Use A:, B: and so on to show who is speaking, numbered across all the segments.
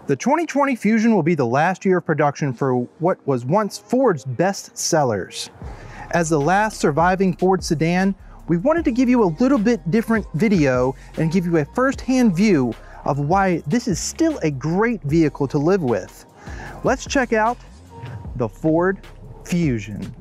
A: The 2020 Fusion will be the last year of production for what was once Ford's best sellers. As the last surviving Ford sedan, we wanted to give you a little bit different video and give you a first-hand view of why this is still a great vehicle to live with. Let's check out the Ford Fusion.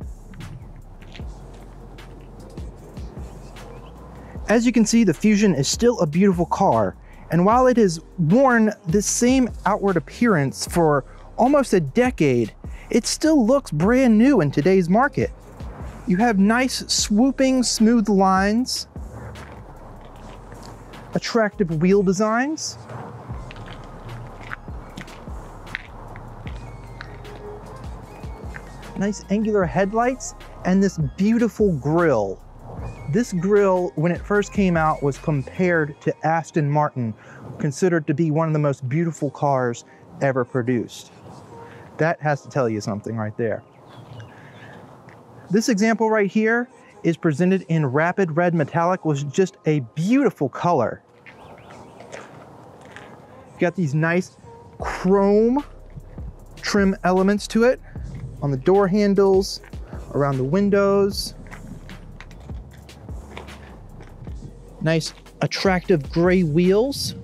A: As you can see, the Fusion is still a beautiful car. And while it has worn this same outward appearance for almost a decade, it still looks brand new in today's market. You have nice swooping smooth lines, attractive wheel designs, nice angular headlights, and this beautiful grille. This grille, when it first came out, was compared to Aston Martin, considered to be one of the most beautiful cars ever produced. That has to tell you something right there. This example right here is presented in rapid red metallic, which is just a beautiful color. You've got these nice chrome trim elements to it on the door handles, around the windows. Nice attractive gray wheels.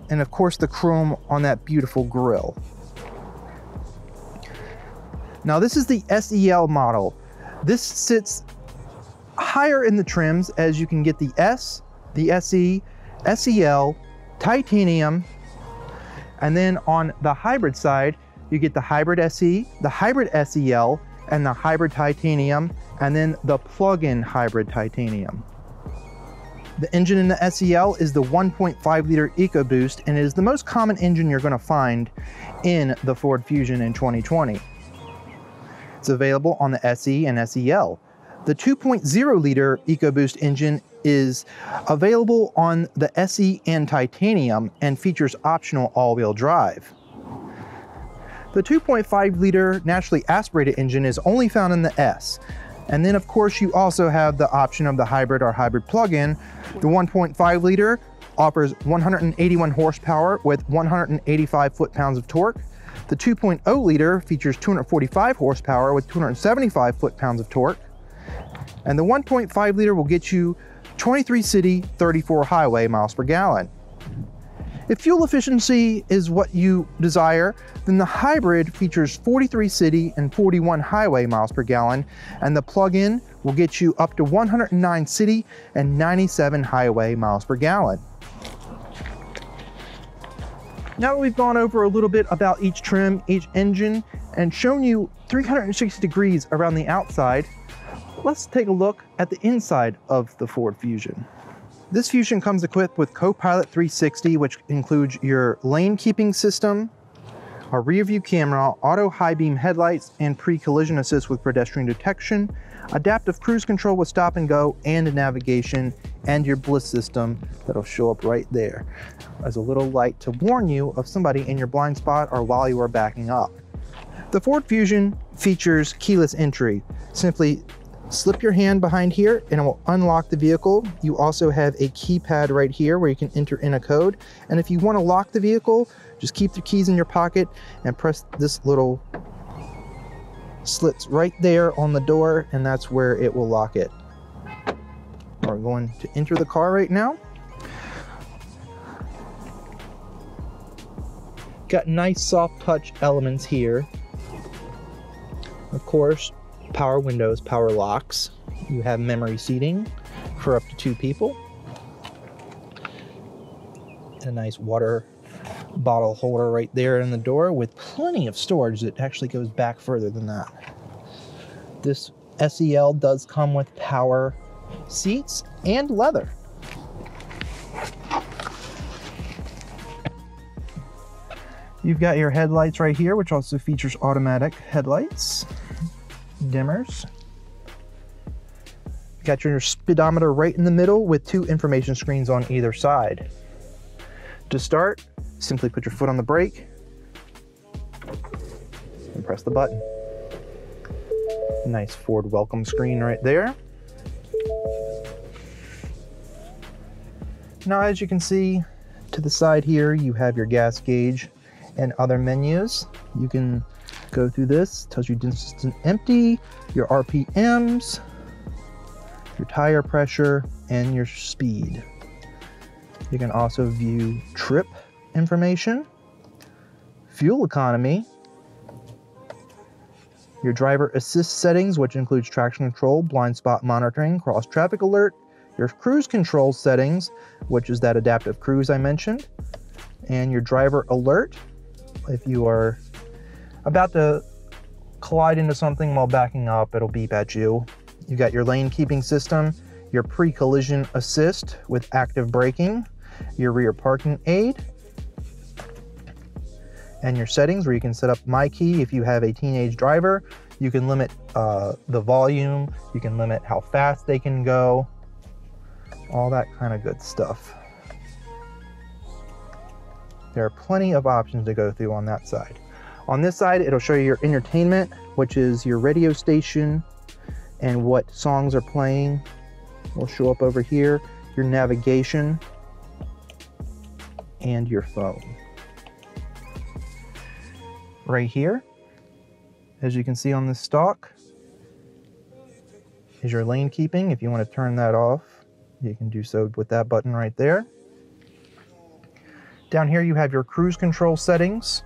A: And of course the chrome on that beautiful grille. Now this is the SEL model. This sits higher in the trims, as you can get the S, the SE, SEL, titanium, and then on the hybrid side, you get the hybrid SE, the hybrid SEL, and the hybrid titanium, and then the plug-in hybrid titanium. The engine in the SEL is the 1.5 liter EcoBoost, and it is the most common engine you're going to find in the Ford Fusion in 2020. It's available on the SE and SEL. The 2.0 liter EcoBoost engine is available on the SE and titanium and features optional all-wheel drive. The 2.5 liter naturally aspirated engine is only found in the S. And then of course you also have the option of the hybrid or hybrid plug-in. The 1.5 liter offers 181 horsepower with 185 foot-pounds of torque. The 2.0 liter features 245 horsepower with 275 foot-pounds of torque. And the 1.5 liter will get you 23 city, 34 highway miles per gallon. If fuel efficiency is what you desire, then the hybrid features 43 city and 41 highway miles per gallon, and the plug-in will get you up to 109 city and 97 highway miles per gallon. Now that we've gone over a little bit about each trim, each engine, and shown you 360 degrees around the outside, let's take a look at the inside of the Ford Fusion. This Fusion comes equipped with Co-Pilot 360, which includes your lane keeping system, a rear view camera, auto high beam headlights, and pre-collision assist with pedestrian detection, adaptive cruise control with stop and go and navigation, and your bliss system that'll show up right there as a little light to warn you of somebody in your blind spot or while you are backing up. The Ford Fusion features keyless entry. Simply slip your hand behind here and it will unlock the vehicle. You also have a keypad right here where you can enter in a code. And if you want to lock the vehicle, just keep the keys in your pocket and press this little slits right there on the door, and that's where it will lock it. We're going to enter the car right now. Got nice soft touch elements here course, power windows, power locks. You have memory seating for up to 2 people. A nice water bottle holder right there in the door with plenty of storage that actually goes back further than that. This SEL does come with power seats and leather. You've got your headlights right here, which also features automatic headlights, dimmers. You got your speedometer right in the middle with 2 information screens on either side. To start, simply put your foot on the brake and press the button. Nice Ford welcome screen right there. Now, as you can see to the side here, you have your gas gauge and other menus. You can go through this, tells you distant empty, your RPMs, your tire pressure, and your speed. You can also view trip information, fuel economy, your driver assist settings, which includes traction control, blind spot monitoring, cross traffic alert, your cruise control settings, which is that adaptive cruise I mentioned, and your driver alert. If you are about to collide into something while backing up, it'll beep at you. You got your lane keeping system, your pre-collision assist with active braking, your rear parking aid, and your settings where you can set up My Key if you have a teenage driver. You can limit the volume, you can limit how fast they can go, all that kind of good stuff. There are plenty of options to go through on that side. On this side, it'll show you your entertainment, which is your radio station and what songs are playing. Will show up over here, your navigation, and your phone. Right here, as you can see on this stalk, is your lane keeping. If you want to turn that off, you can do so with that button right there. Down here you have your cruise control settings,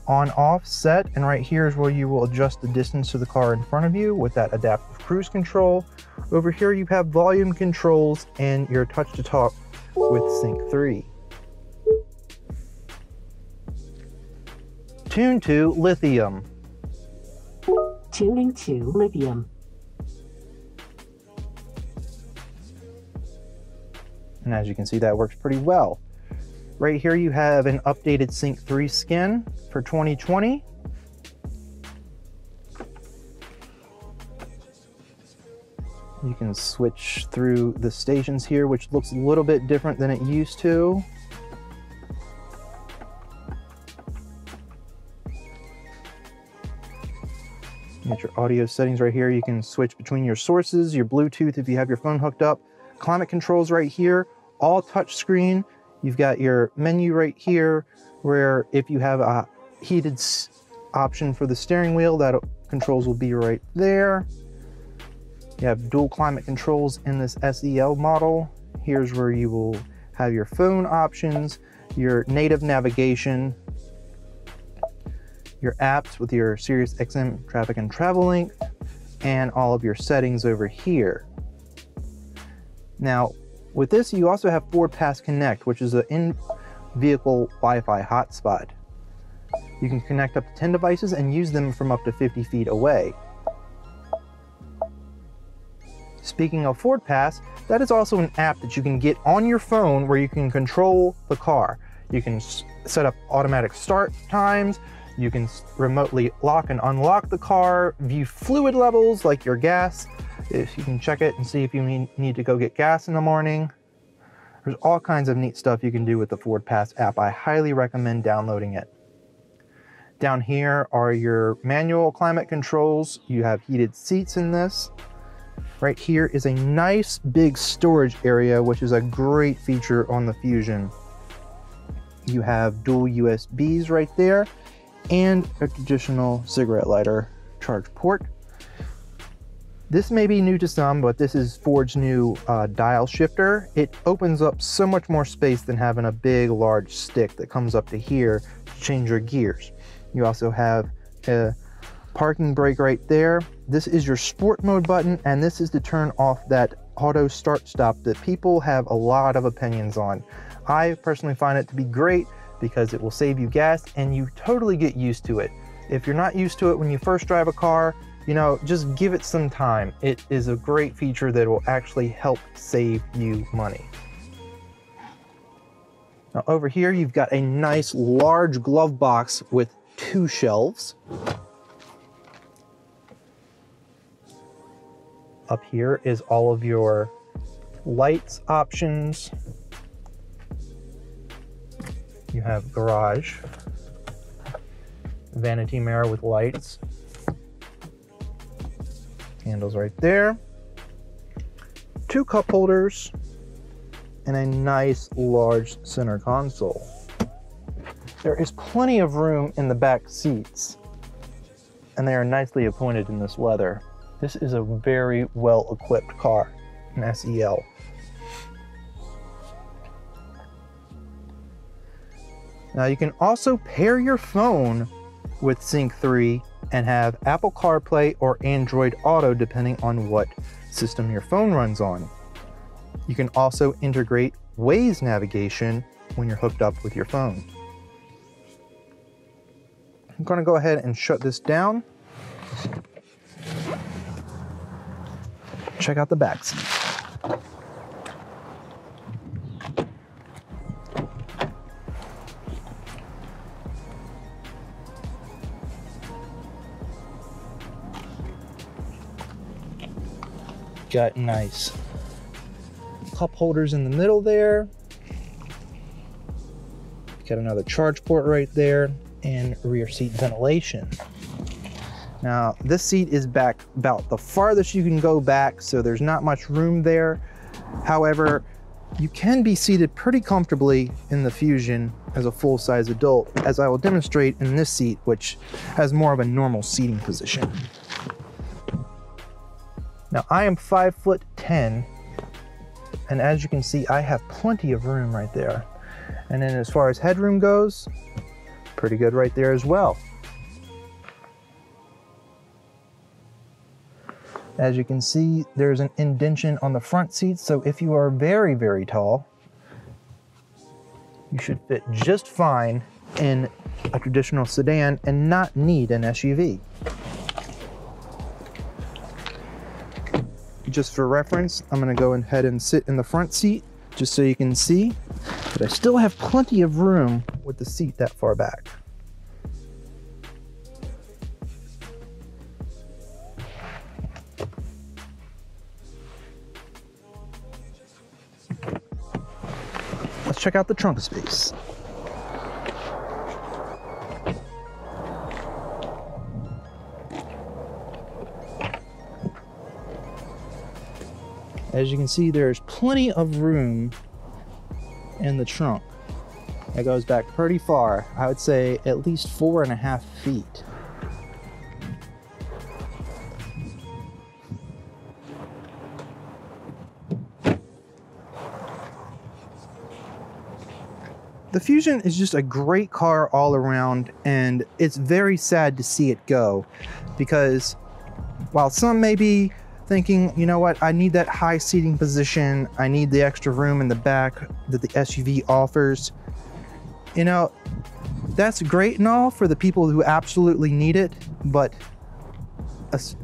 A: on, off, set, and right here is where you will adjust the distance to the car in front of you with that adaptive cruise control. Over here you have volume controls and your touch to talk with Sync 3. Tune to lithium.
B: Tuning to lithium.
A: And as you can see, that works pretty well. Right here you have an updated Sync 3 skin for 2020. You can switch through the stations here, which looks a little bit different than it used to. You got your audio settings right here. You can switch between your sources, your Bluetooth if you have your phone hooked up, climate controls right here, all touch screen. You've got your menu right here where if you have a heated option for the steering wheel, that controls will be right there. You have dual climate controls in this SEL model. Here's where you will have your phone options, your native navigation, your apps with your SiriusXM traffic and travel link, and all of your settings over here. Now, with this, you also have Ford Pass Connect, which is an in-vehicle Wi-Fi hotspot. You can connect up to 10 devices and use them from up to 50 feet away. Speaking of Ford Pass, that is also an app that you can get on your phone where you can control the car. You can set up automatic start times, you can remotely lock and unlock the car, view fluid levels like your gas, if you can check it and see if you need to go get gas in the morning. There's all kinds of neat stuff you can do with the Ford Pass app. I highly recommend downloading it. Down here are your manual climate controls. You have heated seats in this. Right here is a nice big storage area, which is a great feature on the Fusion. You have dual USBs right there and a traditional cigarette lighter charge port. This may be new to some, but this is Ford's new dial shifter. It opens up so much more space than having a big, large stick that comes up to here to change your gears. You also have a parking brake right there. This is your sport mode button, and this is to turn off that auto start stop that people have a lot of opinions on. I personally find it to be great because it will save you gas and you totally get used to it. If you're not used to it when you first drive a car, you know, just give it some time. It is a great feature that will actually help save you money. Now over here, you've got a nice large glove box with 2 shelves. Up here is all of your lights options. You have garage, vanity mirror with lights, handles right there, 2 cup holders, and a nice large center console. There is plenty of room in the back seats, and they are nicely appointed in this leather. This is a very well-equipped car, an SEL. Now you can also pair your phone with Sync 3 and have Apple CarPlay or Android Auto depending on what system your phone runs on. You can also integrate Waze navigation when you're hooked up with your phone. I'm going to go ahead and shut this down. Check out the back seat. Got nice cup holders in the middle there. Got another charge port right there and rear seat ventilation. Now this seat is back about the farthest you can go back, so there's not much room there. However, you can be seated pretty comfortably in the Fusion as a full-size adult, as I will demonstrate in this seat, which has more of a normal seating position. Now I am 5'10", and as you can see, I have plenty of room right there. And then as far as headroom goes, pretty good right there as well. As you can see, there's an indentation on the front seats, so if you are very, very tall, you should fit just fine in a traditional sedan and not need an SUV. Just for reference, I'm going to go ahead and sit in the front seat just so you can see, but I still have plenty of room with the seat that far back. Let's check out the trunk space. As you can see, there's plenty of room in the trunk. It goes back pretty far. I would say at least 4.5 feet. The Fusion is just a great car all around, and it's very sad to see it go, because while some may be thinking, you know what, I need that high seating position, I need the extra room in the back that the SUV offers, you know, that's great and all for the people who absolutely need it, but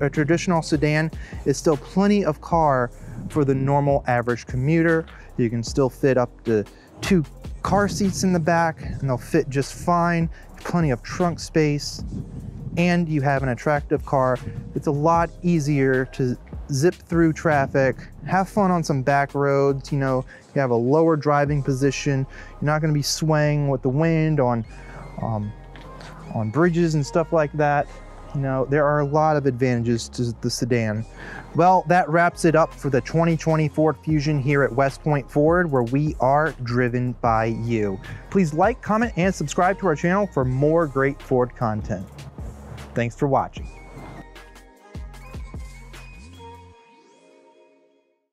A: a traditional sedan is still plenty of car for the normal average commuter. You can still fit up to 2 car seats in the back and they'll fit just fine, plenty of trunk space, and you have an attractive car. It's a lot easier to zip through traffic, have fun on some back roads. You know, you have a lower driving position, you're not going to be swaying with the wind on bridges and stuff like that. You know, there are a lot of advantages to the sedan. Well, that wraps it up for the 2020 Ford Fusion here at West Point Ford, where we are driven by you. Please like, comment, and subscribe to our channel for more great Ford content. Thanks for watching.